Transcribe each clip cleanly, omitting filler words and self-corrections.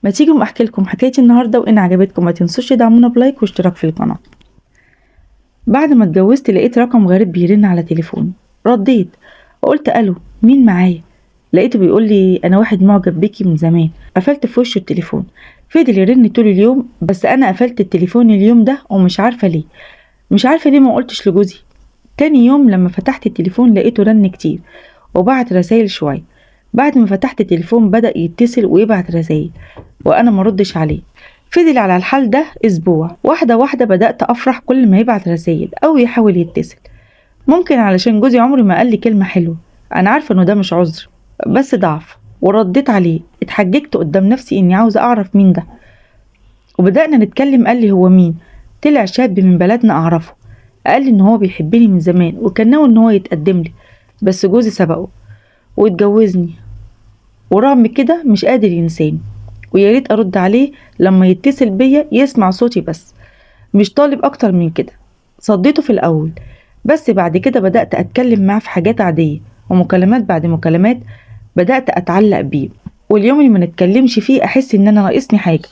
ما تيجوا احكي لكم حكايتي النهارده، وان عجبتكم ما تنسوش تدعمونا بلايك واشتراك في القناه. بعد ما اتجوزت لقيت رقم غريب بيرن على تليفوني. رديت وقلت الو، مين معايا؟ لقيته بيقول لي انا واحد معجب بيكي من زمان. قفلت في وشه التليفون. فضل يرن طول اليوم، بس انا قفلت التليفون اليوم ده ومش عارفه ليه. ما قلتش لجوزي. تاني يوم لما فتحت التليفون لقيته رن كتير وبعت رسايل شويه. بعد ما فتحت التليفون بدأ يتصل ويبعت رسايل وانا مردش عليه. فضل على الحال ده اسبوع. واحده واحده بدأت افرح كل ما يبعت رسايل او يحاول يتصل. ممكن علشان جوزي عمري ما قال لي كلمه حلوه. انا عارفه انه ده مش عذر، بس ضعف. ورديت عليه، اتحججت قدام نفسي اني عاوزه اعرف مين ده. وبدأنا نتكلم. قال لي هو مين؟ طلع شاب من بلدنا اعرفه. قال لي ان هو بيحبني من زمان وكان ناوي ان هو يتقدم لي، بس جوزي سبقه واتجوزني، ورغم كده مش قادر ينساني. ويا ريت ارد عليه لما يتصل بيا يسمع صوتي بس، مش طالب اكتر من كده. صديته في الاول، بس بعد كده بدأت اتكلم معاه في حاجات عادية، ومكالمات بعد مكالمات بدأت اتعلق بيه. واليوم اللي ما نتكلمش فيه احس ان انا ناقصني حاجة.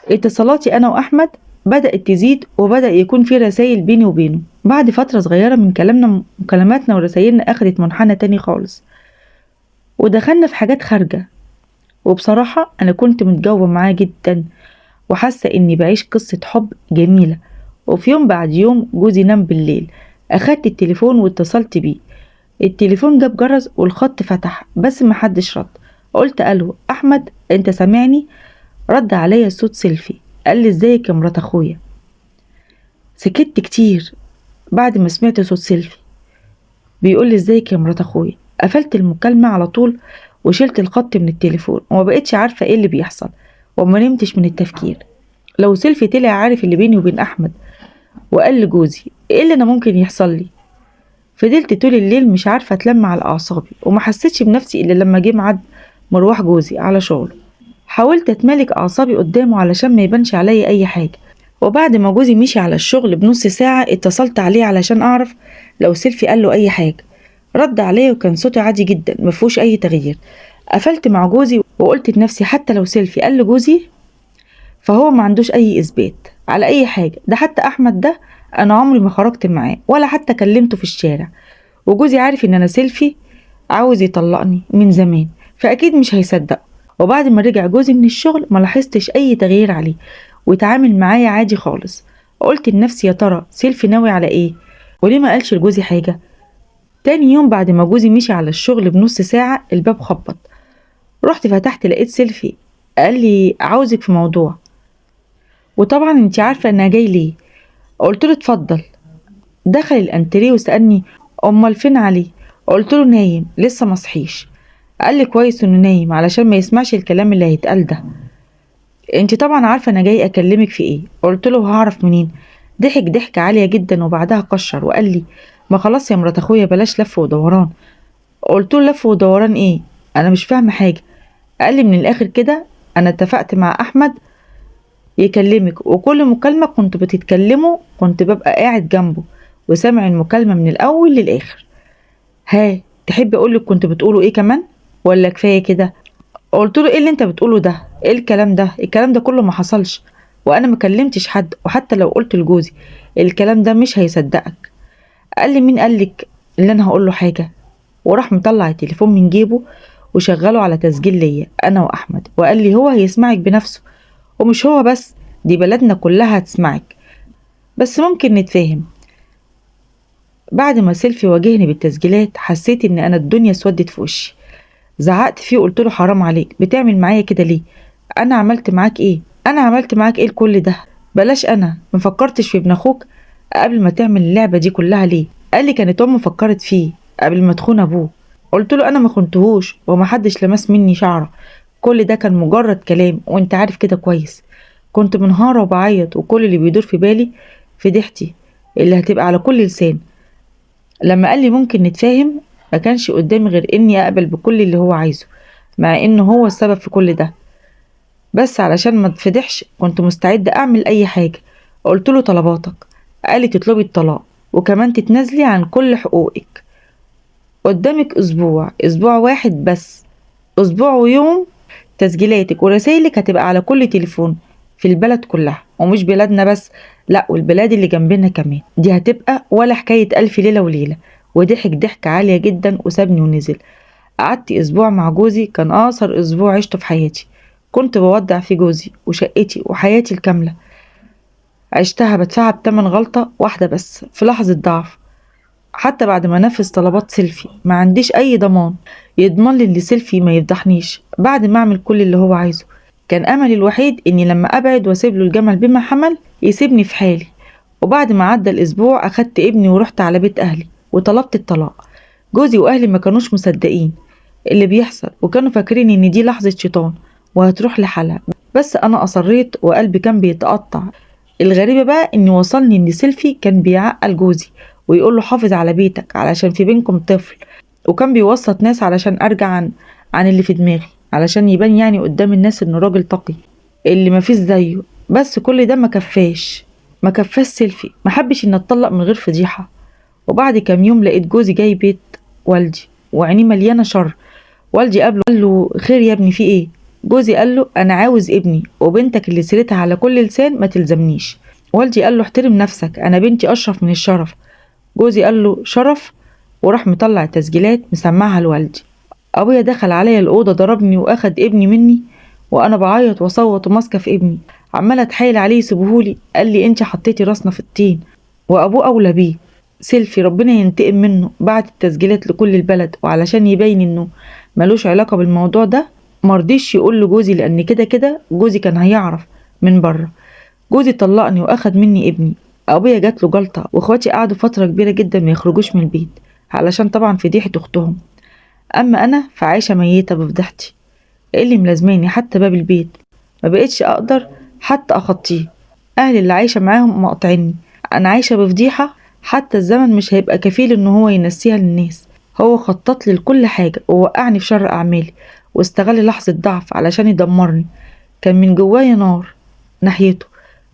اتصالاتي انا واحمد بدأت تزيد، وبدأ يكون في رسائل بيني وبينه. بعد فترة صغيرة من كلامنا، مكالماتنا ورسايلنا اخدت منحنى تاني خالص، ودخلنا في حاجات خارجة. وبصراحة أنا كنت متجوة معاه جدا، وحاسة إني بعيش قصة حب جميلة. وفي يوم بعد يوم جوزي نام بالليل. أخدت التليفون واتصلت بيه. التليفون جاب جرس والخط فتح، بس محدش رد. قلت ألو أحمد، أنت سامعني؟ رد عليا صوت سيلفي. قال لي ازيك يا مرات أخويا. سكت كتير بعد ما سمعت صوت سيلفي بيقول لي ازيك يا مرات أخويا. قفلت المكالمة على طول وشلت الخط من التليفون، وما بقتش عارفة ايه اللي بيحصل، وما نمتش من التفكير. لو سيلفي طلع عارف اللي بيني وبين احمد وقال لجوزي، ايه اللي انا ممكن يحصل لي؟ فضلت طول الليل مش عارفة اتلم على اعصابي، وما حسيتش بنفسي الا لما جه ميعاد مروح جوزي على شغله. حاولت اتملك اعصابي قدامه علشان ما يبانش عليا اي حاجة. وبعد ما جوزي مشي على الشغل بنص ساعة اتصلت عليه علشان اعرف لو سيلفي قال له اي حاجة. رد عليا وكان صوتي عادي جدا مفهوش اي تغيير. قفلت مع جوزي وقلت لنفسي حتى لو سيلفي قال لجوزي فهو ما عندوش اي اثبات على اي حاجة. ده حتى احمد ده انا عمري ما خرجت معاه ولا حتى كلمته في الشارع، وجوزي عارف ان انا سيلفي عاوز يطلقني من زمان، فاكيد مش هيصدق. وبعد ما رجع جوزي من الشغل ما لاحظتش اي تغيير عليه، واتعامل معايا عادي خالص. قلت لنفسي يا ترى سيلفي ناوي على ايه، وليه ما قالش لجوزي حاجة؟ تاني يوم بعد ما جوزي مشي على الشغل بنص ساعة الباب خبط. رحت فتحت لقيت سيلفي. قال لي عاوزك في موضوع، وطبعا انتي عارفة انها جاي ليه. قلت له اتفضل. دخل الانتريه وسألني امال فين علي؟ قلت له نايم لسه مصحيش. قال لي كويس انه نايم علشان ما يسمعش الكلام اللي هيتقال ده. انتي طبعا عارفة انا جاي اكلمك في ايه. قلت له هعرف منين؟ ضحك ضحكة عالية جدا وبعدها كشر وقال لي ما خلاص يا مرات اخويا بلاش لف ودوران. قلت له لف ودوران ايه؟ انا مش فاهمة حاجة. قال لي من الاخر كده انا اتفقت مع احمد يكلمك، وكل مكالمة كنت بتتكلموا كنت ببقى قاعد جنبه وسامع المكالمة من الأول للآخر. ها، تحب أقولك كنت بتقولوا إيه كمان ولا كفاية كده؟ قلت له إيه اللي أنت بتقوله ده؟ إيه الكلام ده؟ الكلام ده كله ما حصلش، وأنا ما كلمتش حد، وحتى لو قلت لجوزي الكلام ده مش هيصدقك. قال لي مين قالك اللي أنا هقوله حاجة؟ وراح مطلع التليفون من جيبه وشغله على تسجيل ليا أنا وأحمد، وقال لي هو هيسمعك بنفسه، ومش هو بس، دي بلدنا كلها هتسمعك، بس ممكن نتفاهم. بعد ما سيلفي واجهني بالتسجيلات حسيت ان انا الدنيا اسودت في وشي. زعقت فيه وقلت له حرام عليك بتعمل معايا كده ليه؟ انا عملت معاك ايه؟ انا عملت معاك ايه لكل ده؟ بلاش، انا مفكرتش في ابن اخوك قبل ما تعمل اللعبة دي كلها ليه؟ قال لي كانت امه فكرت فيه قبل ما تخون ابوه. قلت له انا ما خنتهوش ومحدش لمس مني شعره، كل ده كان مجرد كلام وانت عارف كده كويس. كنت منهارة وبعيط، وكل اللي بيدور في بالي فضيحتي اللي هتبقى على كل لسان. لما قال لي ممكن نتفاهم ما كانش قدامي غير اني اقبل بكل اللي هو عايزه، مع انه هو السبب في كل ده، بس علشان ما تفضحش كنت مستعدة اعمل اي حاجة. قلت له طلباتك. قال لي تطلبي الطلاق وكمان تتنازلي عن كل حقوقك. قدامك اسبوع، اسبوع واحد بس، اسبوع ويوم تسجيلاتك ورسايلك هتبقى على كل تليفون في البلد كلها، ومش بلادنا بس، لا والبلاد اللي جنبنا كمان. دي هتبقى ولا حكاية ألف ليلة وليلة. وضحك ضحكة عالية جدا وسابني ونزل. قعدت أسبوع مع جوزي، كان أقصر أسبوع عشته في حياتي. كنت بودع في جوزي وشقتي وحياتي الكاملة. عشتها بدفعها بتمن غلطة واحدة بس في لحظة ضعف. حتى بعد ما نفذ طلبات سيلفي ما عنديش أي ضمان يضمن لي إن سيلفي ما يفضحنيش بعد ما أعمل كل اللي هو عايزه. كان أملي الوحيد إني لما أبعد وأسيب له الجمل بما حمل يسيبني في حالي. وبعد ما عدى الأسبوع أخدت ابني ورحت على بيت أهلي وطلبت الطلاق. جوزي وأهلي ما كانوش مصدقين اللي بيحصل، وكانوا فاكرين إن دي لحظة شيطان وهتروح لحالها، بس أنا أصريت وقلبي كان بيتقطع. الغريبة بقى إن وصلني إن سيلفي كان بيعقل جوزي ويقول له حافظ على بيتك علشان في بينكم طفل، وكان بيوسط ناس علشان أرجع عن اللي في دماغي، علشان يبان يعني قدام الناس إنه راجل تقي اللي مفيش زيه. بس كل ده ما كفاش سيلفي، ما حبش إن أتطلق من غير فضيحة. وبعد كام يوم لقيت جوزي جاي بيت والدي وعينيه مليانة شر. والدي قابله قال له خير يا ابني في ايه؟ جوزي قال له انا عاوز ابني، وبنتك اللي سيرتها على كل لسان ما تلزمنيش. والدي قال له احترم نفسك، انا بنتي اشرف من الشرف. جوزي قال له شرف، وراح مطلع التسجيلات مسمعها لوالدي. ابويا دخل عليا الاوضه ضربني واخد ابني مني، وانا بعيط وصوت وماسكه في ابني عماله اتحايل عليه يسيبهولي. قال لي انت حطيتي راسنا في الطين وابوه اولى بيه. سيلفي ربنا ينتقم منه بعت التسجيلات لكل البلد، وعلشان يبين انه ملوش علاقه بالموضوع ده مرضيش يقول لجوزي، لان كده كده جوزي كان هيعرف من بره. جوزي طلقني واخد مني ابني. ابويا جات له جلطه، واخواتي قعدوا فتره كبيره جدا ما يخرجوش من البيت علشان طبعا فضيحه اختهم. اما انا فعايشه ميته بفضيحتي. ايه اللي ملازماني حتى باب البيت ما بقتش اقدر حتى اخطيه. اهلي اللي عايشه معاهم مقاطعيني. انا عايشه بفضيحه حتى الزمن مش هيبقى كفيل ان هو ينسيها للناس. هو خطط لي لكل حاجه ووقعني في شر اعمالي، واستغل لحظه ضعف علشان يدمرني. كان من جوايا نار ناحيته.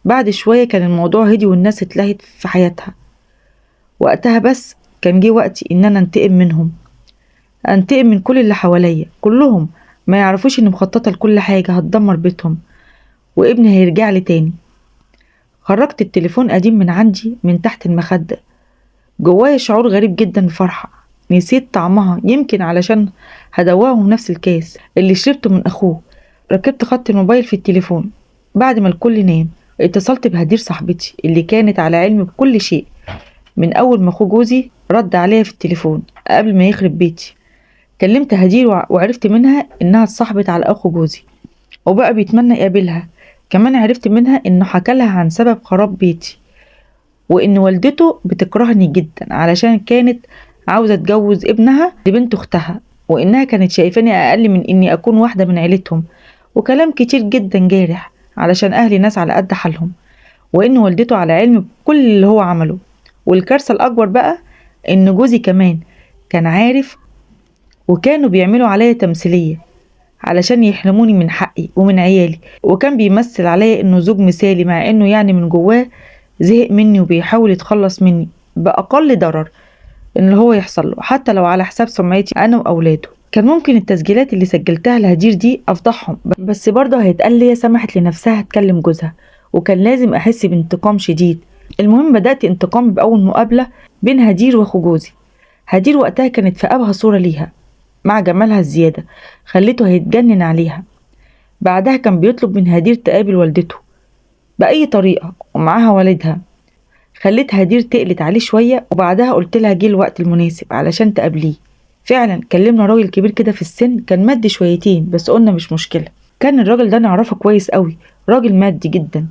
بعد شويه كان الموضوع هدي والناس اتلهت في حياتها. وقتها بس كان جه وقتي ان انا انتقم منهم، انتقم من كل اللي حواليا كلهم. ما يعرفوش اني مخططه لكل حاجه هتدمر بيتهم، وابني هيرجع لي تاني. خرجت التليفون قديم من عندي من تحت المخدة. جوايا شعور غريب جدا بفرحة نسيت طعمها، يمكن علشان هدوقهم نفس الكاس اللي شربته من أخوه. ركبت خط الموبايل في التليفون. بعد ما الكل نام اتصلت بهدير صاحبتي اللي كانت على علم بكل شيء من أول ما أخوه جوزي رد عليا في التليفون قبل ما يخرب بيتي. كلمت هدير وعرفت منها إنها اتصاحبت على أخو جوزي وبقى بيتمنى يقابلها. كمان عرفت منها إنه حكالها عن سبب خراب بيتي، وإن والدته بتكرهني جدا علشان كانت عاوزة تجوز ابنها لبنت أختها، وإنها كانت شايفاني أقل من إني أكون واحدة من عيلتهم. وكلام كتير جدا جارح علشان أهلي ناس على قد حالهم، وإن والدته على علم بكل اللي هو عمله. والكارثة الأكبر بقى إن جوزي كمان كان عارف، وكانوا بيعملوا عليا تمثيلية علشان يحرموني من حقي ومن عيالي. وكان بيمثل عليا إنه زوج مثالي، مع إنه يعني من جواه زهق مني وبيحاول يتخلص مني بأقل ضرر إن اللي هو يحصل له، حتى لو على حساب سمعتي أنا وأولاده. كان ممكن التسجيلات اللي سجلتها لهدير دي أفضحهم، بس برضه هيتقال لي سمحت لنفسها تكلم جوزها، وكان لازم أحس بانتقام شديد. المهم بدأت انتقام بأول مقابلة بين هدير وأخو جوزي. هدير وقتها كانت في أبهى صورة ليها مع جمالها الزيادة خليته هيتجنن عليها. بعدها كان بيطلب من هدير تقابل والدته بأي طريقة ومعاها والدها. خليت هدير تقلت عليه شوية، وبعدها قلت لها جه الوقت المناسب علشان تقابليه. فعلا كلمنا راجل كبير كده في السن، كان مادي شويتين بس قلنا مش مشكلة. كان الراجل ده نعرفه كويس قوي، راجل مادي جدا.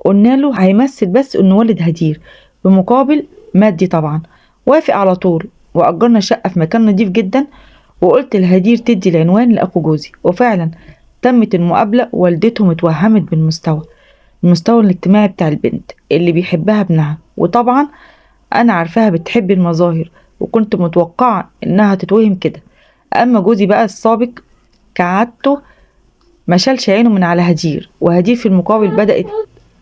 قلنا له هيمثل بس انه والد هدير بمقابل مادي طبعا. وافق على طول وأجرنا شقة في مكان نضيف جدا، وقلت لهدير تدي العنوان لأخو جوزي. وفعلا تمت المقابلة. والدتهم اتوهمت المستوى الاجتماعي بتاع البنت اللي بيحبها ابنها، وطبعا انا عارفاها بتحب المظاهر وكنت متوقعة انها تتوهم كده. اما جوزي بقى السابق كعادته ما شالش عينه من على هدير، وهدير في المقابل بدأت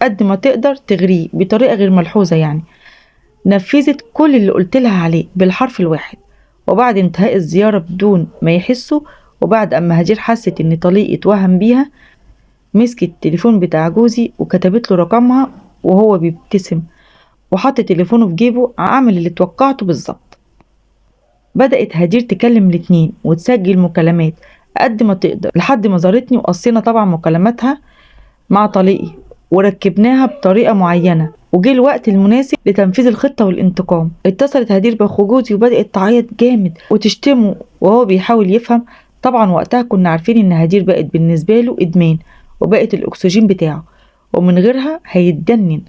قد ما تقدر تغريه بطريقة غير ملحوظة. يعني نفذت كل اللي قلت لها عليه بالحرف الواحد. وبعد انتهاء الزيارة بدون ما يحسوا وبعد اما هدير حست ان طليقي اتوهم بيها، مسكت التليفون بتاع جوزي وكتبت له رقمها وهو بيبتسم، وحط تليفونه في جيبه، عمل اللي توقعته بالظبط. بدأت هدير تكلم الاتنين وتسجل مكالمات قد ما تقدر لحد ما زارتني، وقصينا طبعا مكالماتها مع طليقي وركبناها بطريقة معينة، وجه الوقت المناسب لتنفيذ الخطة والانتقام. اتصلت هدير بأخو جوزي وبدأت تعيط جامد وتشتمه وهو بيحاول يفهم. طبعا وقتها كنا عارفين ان هدير بقت بالنسبة له ادمان، وبقت الاكسجين بتاعه، ومن غيرها هيتجنن.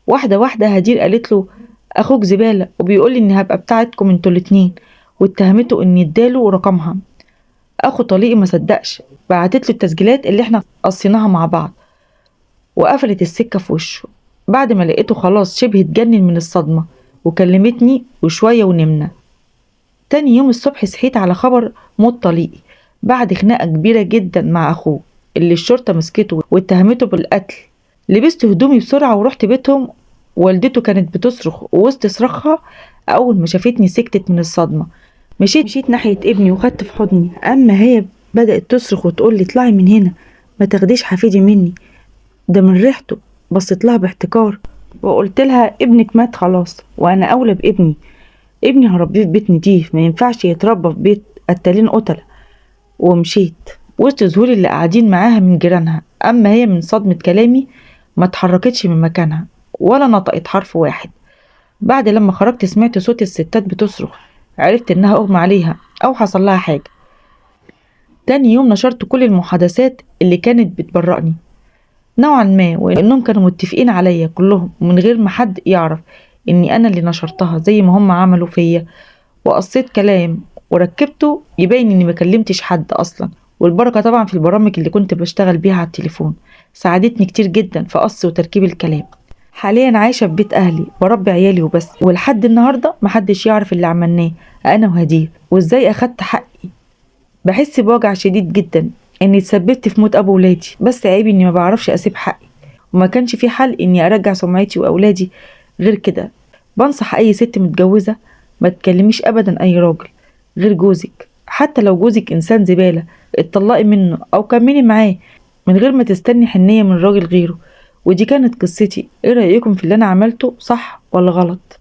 واحدة واحدة هدير قالت له اخوك زبالة وبيقول لي اني هبقى بتاعتكم انتوا الاتنين، واتهمته اني اداله رقمها. اخو طليقي ما صدقش، بعتت له التسجيلات اللي احنا قصيناها مع بعض، وقفلت السكة في وشه. بعد ما لقيته خلاص شبه اتجنن من الصدمة، وكلمتني وشوية ونمنا. تاني يوم الصبح صحيت على خبر موت طليقي بعد خناقة كبيرة جدا مع أخوه اللي الشرطة مسكته واتهمته بالقتل. لبست هدومي بسرعة ورحت بيتهم. والدته كانت بتصرخ، ووسط صراخها أول ما شافتني سكتت من الصدمة. مشيت ناحية ابني وخدت في حضني، أما هي بدأت تصرخ وتقول لي اطلعي من هنا، ما تاخديش حفيدي مني، ده من ريحته. بصيت لها باحتكار وقلت لها ابنك مات خلاص، وانا اولى بابني. ابني هربيه في بيت نضيف، ما ينفعش يتربى في بيت قتالين قتلة. ومشيت وسط زهور اللي قاعدين معاها من جيرانها. اما هي من صدمة كلامي ما اتحركتش من مكانها ولا نطقت حرف واحد. بعد لما خرجت سمعت صوت الستات بتصرخ، عرفت انها اغمى عليها او حصل لها حاجة. تاني يوم نشرت كل المحادثات اللي كانت بتبرئني نوعا ما، وانهم كانوا متفقين عليا كلهم من غير ما حد يعرف اني انا اللي نشرتها زي ما هم عملوا فيا. وقصيت كلام وركبته يبين اني ما كلمتش حد اصلا. والبركة طبعا في البرامج اللي كنت بشتغل بيها على التليفون، ساعدتني كتير جدا في قص وتركيب الكلام. حاليا عايشة في بيت اهلي بربي عيالي وبس، ولحد النهاردة محدش يعرف اللي عملناه انا وهدير وازاي اخدت حقي. بحس بوجع شديد جدا اني اتسببت في موت ابو ولادي، بس عيبي اني ما بعرفش اسيب حقي، وما كانش في حل اني ارجع سمعتي واولادي غير كده. بنصح اي ست متجوزة ما تكلميش ابدا اي راجل غير جوزك، حتى لو جوزك انسان زبالة اتطلقي منه او كملي معاه من غير ما تستني حنية من راجل غيره. ودي كانت قصتي، ايه رأيكم في اللي انا عملته، صح ولا غلط؟